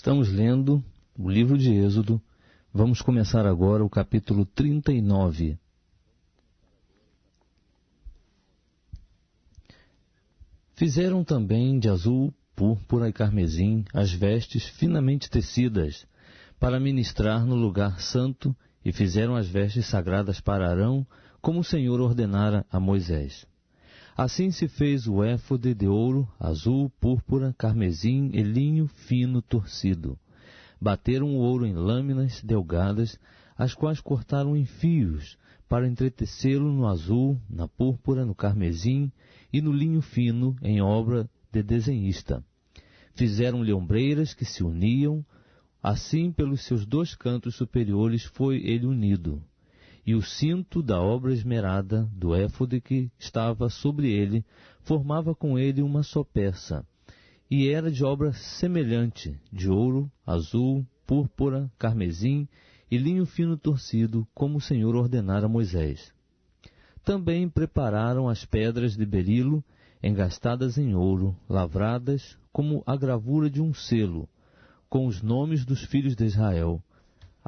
Estamos lendo o livro de Êxodo. Vamos começar agora o capítulo 39. Fizeram também de azul, púrpura e carmesim as vestes finamente tecidas para ministrar no lugar santo, e fizeram as vestes sagradas para Arão, como o Senhor ordenara a Moisés. Assim se fez o éfode de ouro, azul, púrpura, carmesim e linho fino torcido. Bateram o ouro em lâminas delgadas, as quais cortaram em fios, para entretecê-lo no azul, na púrpura, no carmesim e no linho fino, em obra de desenhista. Fizeram-lhe ombreiras que se uniam, assim pelos seus dois cantos superiores foi ele unido. E o cinto da obra esmerada do éfode que estava sobre ele formava com ele uma só peça, e era de obra semelhante, de ouro, azul, púrpura, carmesim e linho fino torcido, como o Senhor ordenara a Moisés. Também prepararam as pedras de berilo, engastadas em ouro, lavradas como a gravura de um selo, com os nomes dos filhos de Israel,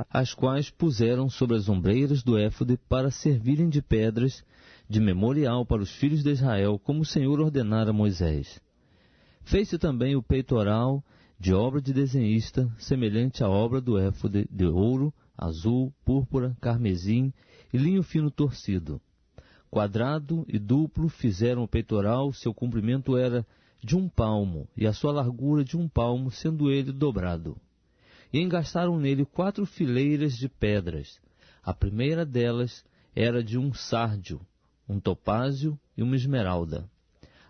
as quais puseram sobre as ombreiras do éfode para servirem de pedras de memorial para os filhos de Israel, como o Senhor ordenara a Moisés. Fez-se também o peitoral de obra de desenhista, semelhante à obra do éfode de ouro, azul, púrpura, carmesim e linho fino torcido. Quadrado e duplo fizeram o peitoral, seu comprimento era de 1 palmo, e a sua largura de 1 palmo, sendo ele dobrado. E engastaram nele 4 fileiras de pedras. A primeira delas era de um sárdio, um topázio e uma esmeralda.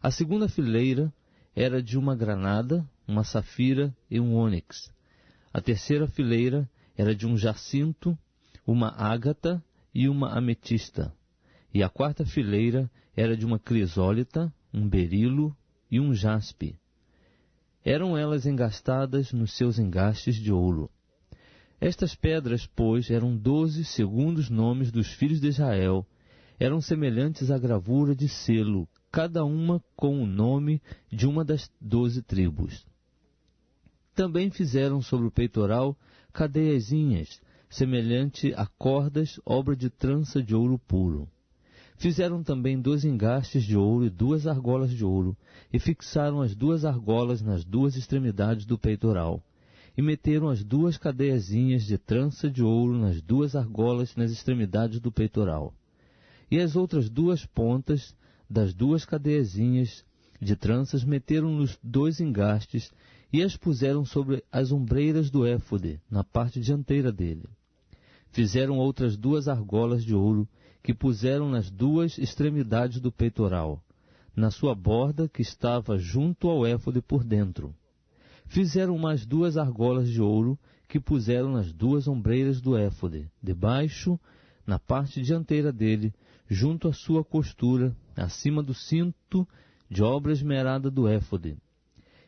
A segunda fileira era de uma granada, uma safira e um ônix. A terceira fileira era de um jacinto, uma ágata e uma ametista. E a quarta fileira era de uma crisólita, um berilo e um jaspe. Eram elas engastadas nos seus engastes de ouro. Estas pedras, pois, eram 12 segundo os nomes dos filhos de Israel, eram semelhantes à gravura de selo, cada uma com o nome de uma das 12 tribos. Também fizeram sobre o peitoral cadeiazinhas, semelhante a cordas, obra de trança de ouro puro. Fizeram também 2 engastes de ouro e 2 argolas de ouro, e fixaram as 2 argolas nas 2 extremidades do peitoral, e meteram as 2 cadeiazinhas de trança de ouro nas 2 argolas nas extremidades do peitoral. E as outras 2 pontas das 2 cadeiazinhas de tranças meteram nos 2 engastes, e as puseram sobre as ombreiras do éfode, na parte dianteira dele. Fizeram outras 2 argolas de ouro, que puseram nas 2 extremidades do peitoral, na sua borda que estava junto ao éfode por dentro. Fizeram mais 2 argolas de ouro, que puseram nas 2 ombreiras do éfode, debaixo, na parte dianteira dele, junto à sua costura, acima do cinto de obra esmerada do éfode.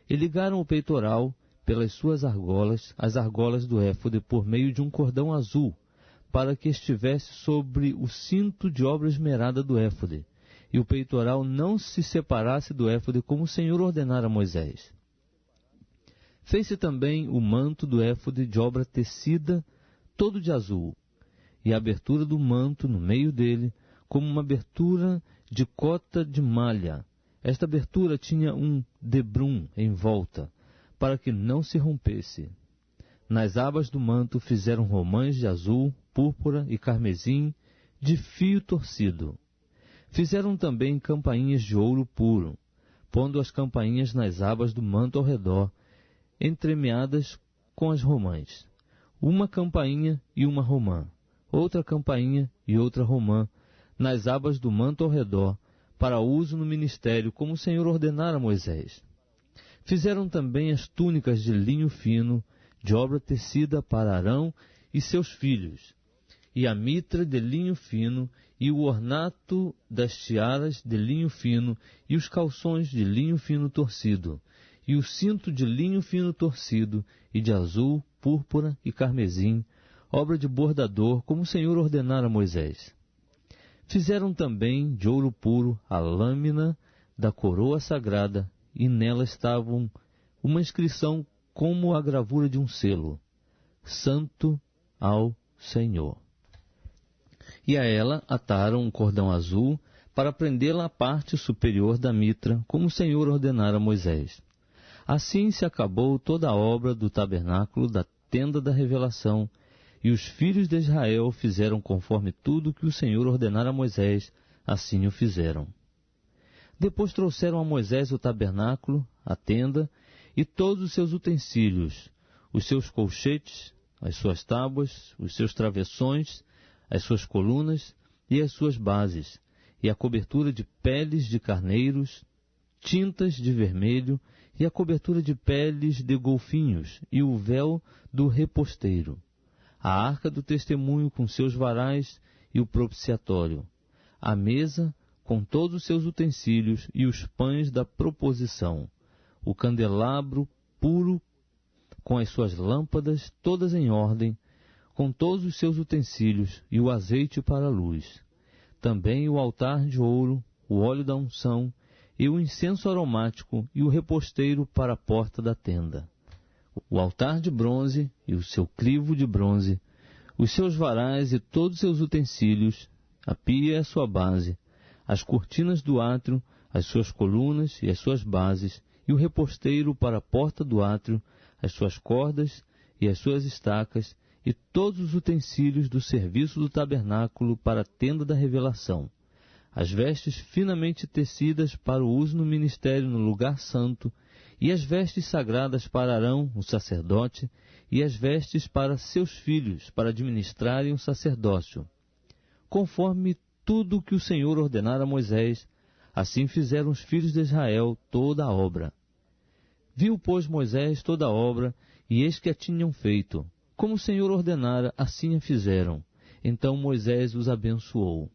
E ligaram o peitoral pelas suas argolas, as argolas do éfode, por meio de um cordão azul, para que estivesse sobre o cinto de obra esmerada do éfode, e o peitoral não se separasse do éfode, como o Senhor ordenara a Moisés. Fez-se também o manto do éfode de obra tecida, todo de azul, e a abertura do manto no meio dele, como uma abertura de cota de malha. Esta abertura tinha um debrum em volta, para que não se rompesse. Nas abas do manto fizeram romãs de azul, púrpura e carmesim, de fio torcido. Fizeram também campainhas de ouro puro, pondo as campainhas nas abas do manto ao redor, entremeadas com as romãs. Uma campainha e uma romã, outra campainha e outra romã, nas abas do manto ao redor, para uso no ministério, como o Senhor ordenara a Moisés. Fizeram também as túnicas de linho fino, de obra tecida para Arão e seus filhos, e a mitra de linho fino, e o ornato das tiaras de linho fino, e os calções de linho fino torcido, e o cinto de linho fino torcido, e de azul, púrpura e carmesim, obra de bordador, como o Senhor ordenara a Moisés. Fizeram também de ouro puro a lâmina da coroa sagrada, e nela estavam uma inscrição como a gravura de um selo: Santo ao Senhor. E a ela ataram um cordão azul para prendê-la à parte superior da mitra, como o Senhor ordenara a Moisés. Assim se acabou toda a obra do tabernáculo da tenda da revelação, e os filhos de Israel fizeram conforme tudo que o Senhor ordenara a Moisés, assim o fizeram. Depois trouxeram a Moisés o tabernáculo, a tenda, e todos os seus utensílios, os seus colchetes, as suas tábuas, os seus travessões, as suas colunas e as suas bases, e a cobertura de peles de carneiros, tintas de vermelho, e a cobertura de peles de golfinhos, e o véu do reposteiro, a arca do testemunho com seus varais e o propiciatório, a mesa com todos os seus utensílios e os pães da proposição, o candelabro puro com as suas lâmpadas todas em ordem, com todos os seus utensílios e o azeite para a luz, também o altar de ouro, o óleo da unção, e o incenso aromático e o reposteiro para a porta da tenda, o altar de bronze e o seu crivo de bronze, os seus varais e todos os seus utensílios, a pia e a sua base, as cortinas do átrio, as suas colunas e as suas bases, e o reposteiro para a porta do átrio, as suas cordas e as suas estacas, e todos os utensílios do serviço do tabernáculo para a tenda da revelação, as vestes finamente tecidas para o uso no ministério no lugar santo, e as vestes sagradas para Arão, o sacerdote, e as vestes para seus filhos, para administrarem o sacerdócio. Conforme tudo o que o Senhor ordenara a Moisés, assim fizeram os filhos de Israel toda a obra. Viu, pois, Moisés toda a obra, e eis que a tinham feito. Como o Senhor ordenara, assim a fizeram. Então Moisés os abençoou.